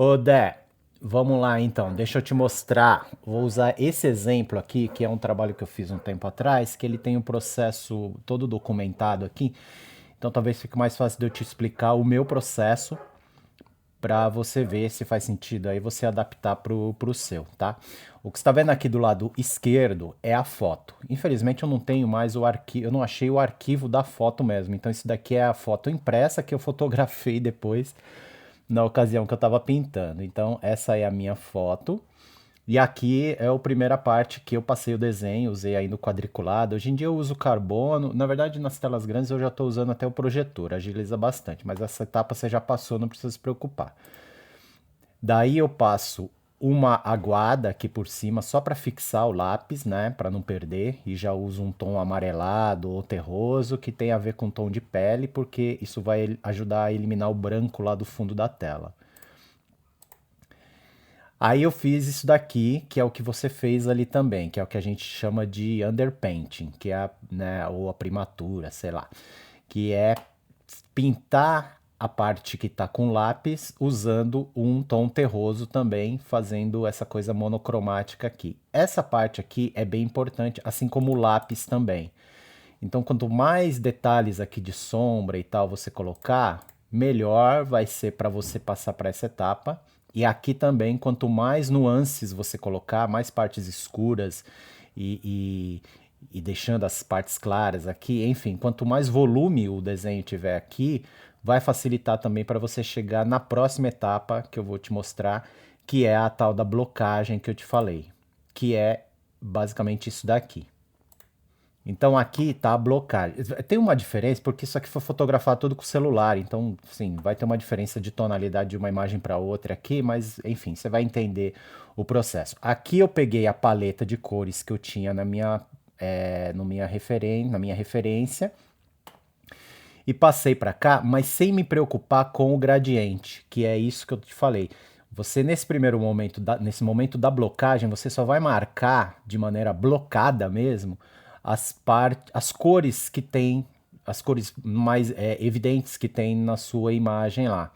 Ô, Dé, vamos lá então, deixa eu te mostrar. Vou usar esse exemplo aqui, que é um trabalho que eu fiz um tempo atrás, que ele tem um processo todo documentado aqui. Então talvez fique mais fácil de eu te explicar o meu processo para você ver se faz sentido aí você adaptar pro seu, tá? O que você está vendo aqui do lado esquerdo é a foto. Infelizmente eu não tenho mais o arquivo, eu não achei o arquivo da foto mesmo. Então isso daqui é a foto impressa que eu fotografei depois na ocasião que eu estava pintando. Então, essa é a minha foto. E aqui é a primeira parte que eu passei o desenho, usei aí no quadriculado. Hoje em dia eu uso carbono. Na verdade, nas telas grandes eu já estou usando até o projetor, agiliza bastante. Mas essa etapa você já passou, não precisa se preocupar. Daí eu passo uma aguada aqui por cima só para fixar o lápis, né, para não perder, e já uso um tom amarelado ou terroso que tem a ver com tom de pele, porque isso vai ajudar a eliminar o branco lá do fundo da tela. Aí eu fiz isso daqui, que é o que você fez ali também, que é o que a gente chama de underpainting, que é a, né, ou a primatura, sei lá, que é pintar a parte que está com lápis usando um tom terroso também, fazendo essa coisa monocromática aqui. Essa parte aqui é bem importante, assim como o lápis também. Então, quanto mais detalhes aqui de sombra e tal você colocar, melhor vai ser para você passar para essa etapa. E aqui também, quanto mais nuances você colocar, mais partes escuras e, e deixando as partes claras aqui, enfim, quanto mais volume o desenho tiver aqui, vai facilitar também para você chegar na próxima etapa que eu vou te mostrar, que é a tal da blocagem que eu te falei, que é basicamente isso daqui. Então aqui tá a blocagem. Tem uma diferença porque isso aqui foi fotografado tudo com o celular, então sim, vai ter uma diferença de tonalidade de uma imagem para outra aqui, mas enfim, você vai entender o processo. Aqui eu peguei a paleta de cores que eu tinha na minha, no minha na minha referência e passei para cá, mas sem me preocupar com o gradiente, que é isso que eu te falei. Você nesse primeiro momento, nesse momento da blocagem, você só vai marcar de maneira blocada mesmo as cores que tem, as cores mais evidentes que tem na sua imagem lá.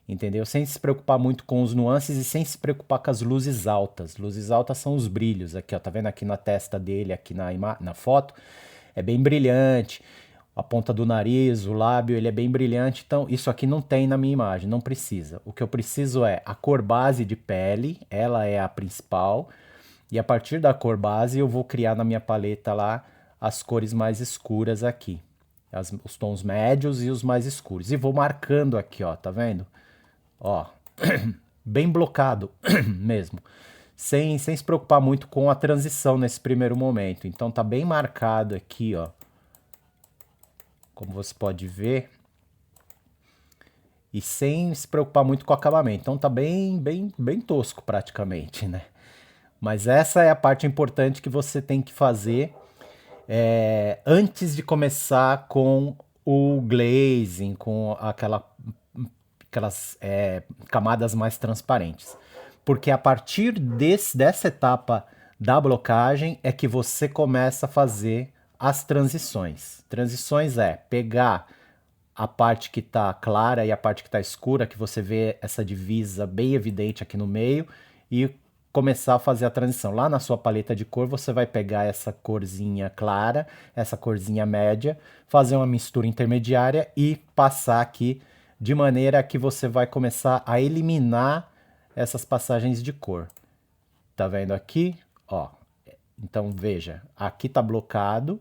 Entendeu? Sem se preocupar muito com os nuances e sem se preocupar com as luzes altas. Luzes altas são os brilhos aqui, ó. Tá vendo aqui na testa dele, aqui na foto? É bem brilhante. A ponta do nariz, o lábio, ele é bem brilhante. Então, isso aqui não tem na minha imagem, não precisa. O que eu preciso é a cor base de pele, ela é a principal. E a partir da cor base, eu vou criar na minha paleta lá as cores mais escuras aqui. Os tons médios e os mais escuros. E vou marcando aqui, ó, tá vendo? Ó, bem blocado mesmo. Sem se preocupar muito com a transição nesse primeiro momento. Então tá bem marcado aqui, ó. Como você pode ver, e sem se preocupar muito com o acabamento. Então tá bem tosco praticamente, né? Mas essa é a parte importante que você tem que fazer antes de começar com o glazing, com aquelas camadas mais transparentes. Porque a partir dessa etapa da blocagem é que você começa a fazer as transições. Transições é pegar a parte que está clara e a parte que está escura, que você vê essa divisa bem evidente aqui no meio, e começar a fazer a transição. Lá na sua paleta de cor, você vai pegar essa corzinha clara, essa corzinha média, fazer uma mistura intermediária e passar aqui de maneira que você vai começar a eliminar essas passagens de cor. Tá vendo aqui? Ó. Então veja, aqui tá blocado,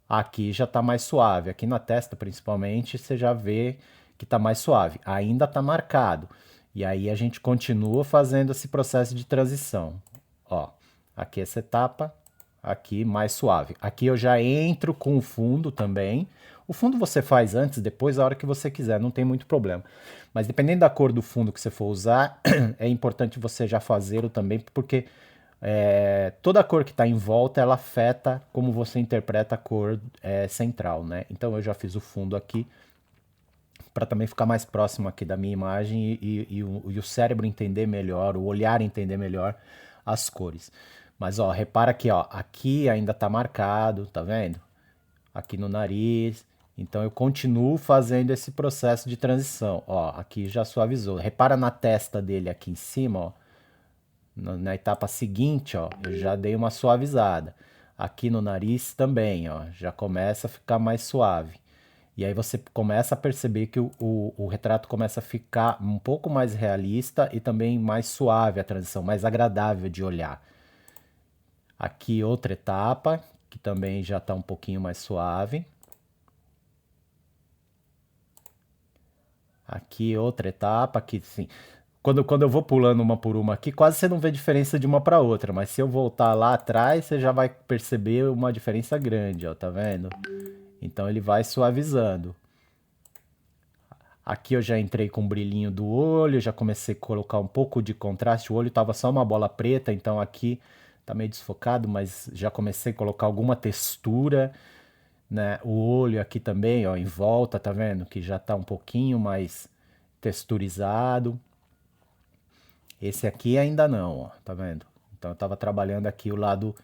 aqui já tá mais suave. Aqui na testa, principalmente, você já vê que tá mais suave. Ainda tá marcado. E aí a gente continua fazendo esse processo de transição. Ó, aqui essa etapa, aqui mais suave. Aqui eu já entro com o fundo também. O fundo você faz antes, depois, a hora que você quiser, não tem muito problema. Mas dependendo da cor do fundo que você for usar, é importante você já fazê-lo também, porque toda a cor que está em volta, ela afeta como você interpreta a cor central, né? Então eu já fiz o fundo aqui, para também ficar mais próximo aqui da minha imagem e o cérebro entender melhor, o olhar entender melhor as cores. Mas ó, repara aqui, ó, aqui ainda tá marcado, tá vendo? Aqui no nariz. Então eu continuo fazendo esse processo de transição. Ó, aqui já suavizou. Repara na testa dele aqui em cima, ó. Na etapa seguinte, ó, eu já dei uma suavizada. Aqui no nariz também, ó, já começa a ficar mais suave. E aí você começa a perceber que o retrato começa a ficar um pouco mais realista e também mais suave a transição, mais agradável de olhar. Aqui outra etapa, que também já está um pouquinho mais suave. Aqui outra etapa, aqui sim. Quando eu vou pulando uma por uma aqui, quase você não vê diferença de uma para outra, mas se eu voltar lá atrás, você já vai perceber uma diferença grande, ó, tá vendo? Então ele vai suavizando. Aqui eu já entrei com o brilhinho do olho, já comecei a colocar um pouco de contraste. O olho tava só uma bola preta, então aqui tá meio desfocado, mas já comecei a colocar alguma textura, né? O olho aqui também, ó, em volta, tá vendo? Que já tá um pouquinho mais texturizado. Esse aqui ainda não, ó, tá vendo? Então eu tava trabalhando aqui o lado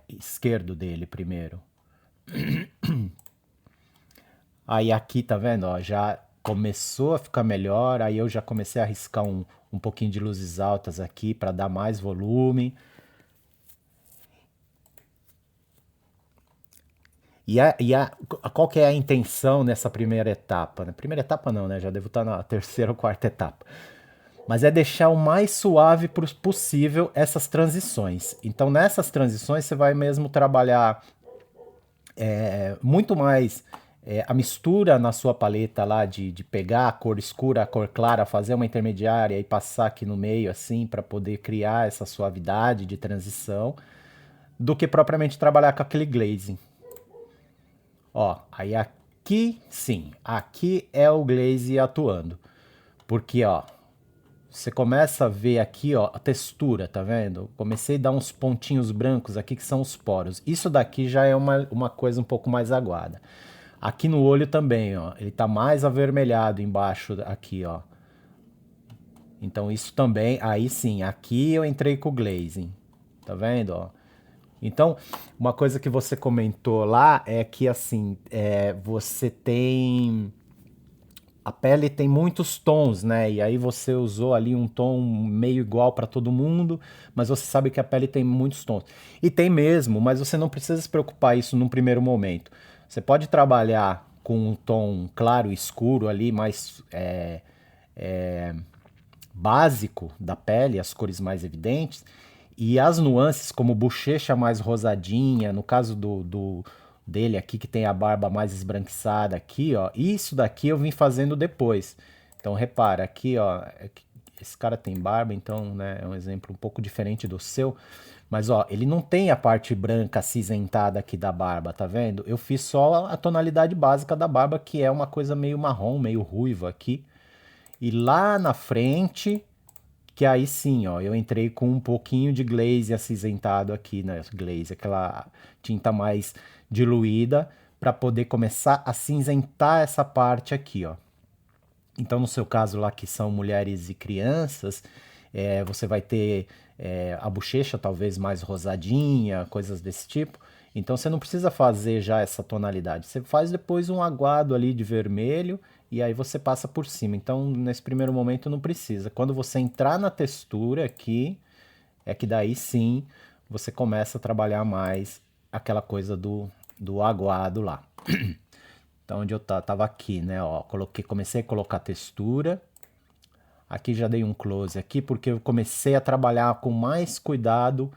esquerdo dele primeiro. Aí aqui, tá vendo? Ó, já começou a ficar melhor. Aí eu já comecei a arriscar um pouquinho de luzes altas aqui para dar mais volume. Qual que é a intenção nessa primeira etapa? Na primeira etapa não, né? Já devo estar na terceira ou quarta etapa. Mas é deixar o mais suave possível essas transições. Então nessas transições você vai mesmo trabalhar muito mais a mistura na sua paleta lá de pegar a cor escura, a cor clara, fazer uma intermediária e passar aqui no meio assim para poder criar essa suavidade de transição, do que propriamente trabalhar com aquele glazing. Ó, aí aqui sim, aqui é o glaze atuando. Porque, ó, você começa a ver aqui, ó, a textura, tá vendo? Comecei a dar uns pontinhos brancos aqui que são os poros. Isso daqui já é uma coisa um pouco mais aguada. Aqui no olho também, ó, ele tá mais avermelhado embaixo aqui, ó. Então isso também, aí sim, aqui eu entrei com o glazing, tá vendo, ó? Então, uma coisa que você comentou lá é que assim, você tem a pele tem muitos tons, né? E aí você usou ali um tom meio igual para todo mundo, mas você sabe que a pele tem muitos tons. E tem mesmo, mas você não precisa se preocupar isso num primeiro momento. Você pode trabalhar com um tom claro e escuro ali, mais básico da pele, as cores mais evidentes, e as nuances, como bochecha mais rosadinha, no caso do dele aqui, que tem a barba mais esbranquiçada aqui, ó, isso daqui eu vim fazendo depois. Então repara, aqui, ó, esse cara tem barba, então, né, é um exemplo um pouco diferente do seu, mas ó, ele não tem a parte branca acinzentada aqui da barba, tá vendo? Eu fiz só a tonalidade básica da barba, que é uma coisa meio marrom, meio ruiva aqui. E lá na frente, que aí sim, ó, eu entrei com um pouquinho de glaze acinzentado aqui, né? Glaze, aquela tinta mais diluída, para poder começar a cinzentar essa parte aqui, ó. Então, no seu caso lá, que são mulheres e crianças, você vai ter a bochecha talvez mais rosadinha, coisas desse tipo. Então, você não precisa fazer já essa tonalidade. Você faz depois um aguado ali de vermelho e aí você passa por cima. Então, nesse primeiro momento, não precisa. Quando você entrar na textura aqui, é que daí sim você começa a trabalhar mais aquela coisa do aguado lá. Então, onde eu tava aqui, né? Ó, comecei a colocar textura. Aqui já dei um close aqui porque eu comecei a trabalhar com mais cuidado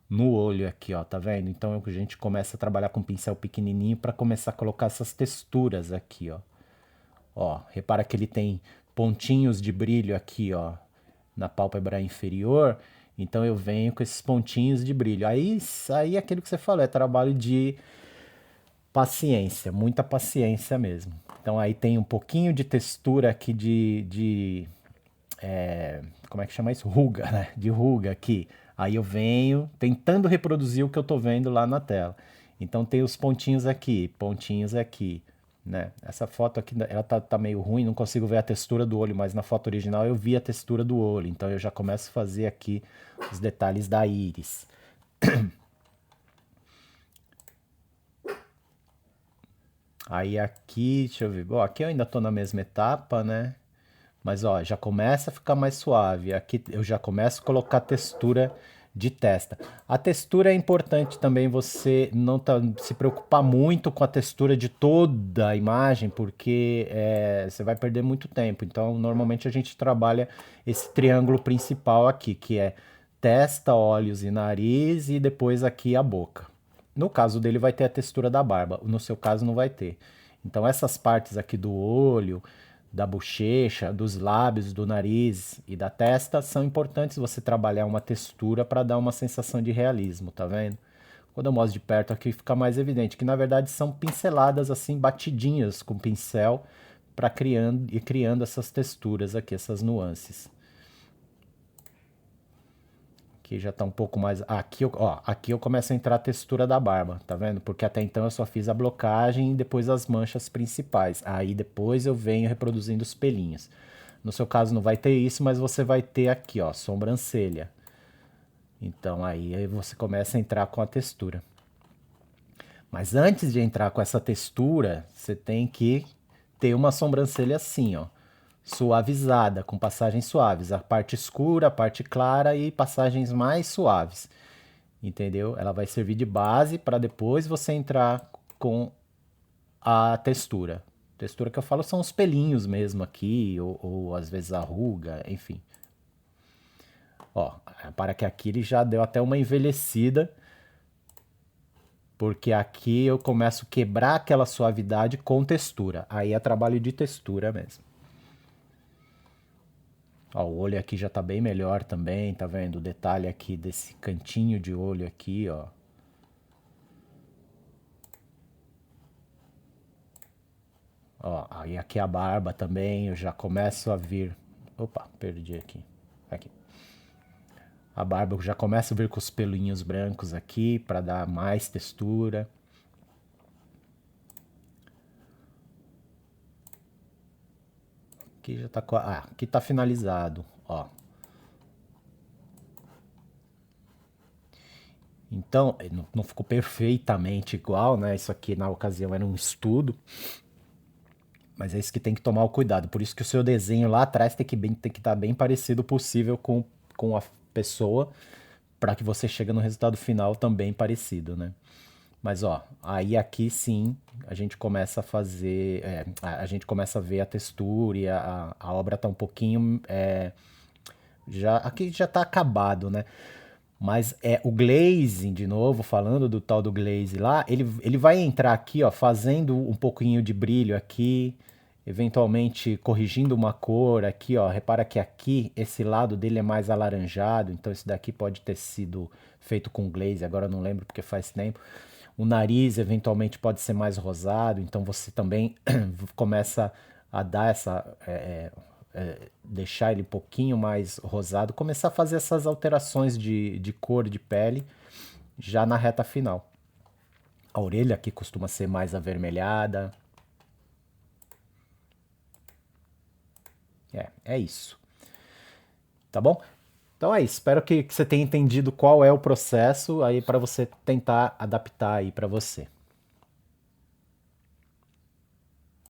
no olho aqui, ó, tá vendo? Então a gente começa a trabalhar com um pincel pequenininho para começar a colocar essas texturas aqui, ó. Ó, repara que ele tem pontinhos de brilho aqui, ó, na pálpebra inferior. Então eu venho com esses pontinhos de brilho. Aí é aquilo que você falou, é trabalho de paciência, muita paciência mesmo. Então aí tem um pouquinho de textura aqui como é que chama isso? Ruga, né? De ruga aqui. Aí eu venho tentando reproduzir o que eu tô vendo lá na tela. Então tem os pontinhos aqui, né? Essa foto aqui, ela tá meio ruim, não consigo ver a textura do olho, mas na foto original eu vi a textura do olho. Então eu já começo a fazer aqui os detalhes da íris. Aí aqui, deixa eu ver. Bom, aqui eu ainda tô na mesma etapa, né? Mas ó, já começa a ficar mais suave. Aqui eu já começo a colocar textura de testa. A textura é importante também você não se preocupar muito com a textura de toda a imagem, porque você vai perder muito tempo. Então, normalmente a gente trabalha esse triângulo principal aqui, que é testa, olhos e nariz, e depois aqui a boca. No caso dele vai ter a textura da barba, no seu caso não vai ter. Então essas partes aqui do olho, da bochecha, dos lábios, do nariz e da testa são importantes você trabalhar uma textura para dar uma sensação de realismo, tá vendo? Quando eu mostro de perto aqui fica mais evidente que na verdade são pinceladas assim batidinhas com pincel para criando essas texturas aqui, essas nuances. Aqui já tá um pouco mais. Aqui eu começo a entrar a textura da barba, tá vendo? Porque até então eu só fiz a blocagem e depois as manchas principais. Aí depois eu venho reproduzindo os pelinhos. No seu caso não vai ter isso, mas você vai ter aqui, ó, sobrancelha. Então aí você começa a entrar com a textura. Mas antes de entrar com essa textura, você tem que ter uma sobrancelha assim, ó, suavizada, com passagens suaves, a parte escura, a parte clara e passagens mais suaves. Entendeu? Ela vai servir de base para depois você entrar com a textura. Textura que eu falo são os pelinhos mesmo aqui, ou às vezes a ruga, enfim. Ó, para que aqui ele já deu até uma envelhecida, porque aqui eu começo a quebrar aquela suavidade com textura. Aí é trabalho de textura mesmo. Ó, o olho aqui já tá bem melhor também, tá vendo? O detalhe aqui desse cantinho de olho aqui, ó. Ó, aí aqui a barba também, eu já começo a vir. Opa, perdi aqui. Aqui. A barba eu já começa a vir com os pelinhos brancos aqui para dar mais textura. Aqui já tá, aqui tá finalizado, ó. Então, não ficou perfeitamente igual, né? Isso aqui na ocasião era um estudo, mas é isso que tem que tomar o cuidado. Por isso que o seu desenho lá atrás tem que estar bem parecido possível com a pessoa, para que você chegue no resultado final também parecido, né? Mas ó, aí aqui sim a gente começa a fazer, a gente começa a ver a textura e a obra tá um pouquinho, já aqui já tá acabado, né? Mas o glazing, de novo, falando do tal do glaze lá, ele vai entrar aqui, ó, fazendo um pouquinho de brilho aqui, eventualmente corrigindo uma cor aqui, ó. Repara que aqui, esse lado dele é mais alaranjado, então esse daqui pode ter sido feito com glaze, agora eu não lembro porque faz tempo. O nariz, eventualmente, pode ser mais rosado, então você também começa a dar deixar ele um pouquinho mais rosado, começar a fazer essas alterações de cor de pele já na reta final. A orelha aqui costuma ser mais avermelhada. É isso. Tá bom? Então é isso. Espero que você tenha entendido qual é o processo aí para você tentar adaptar aí para você.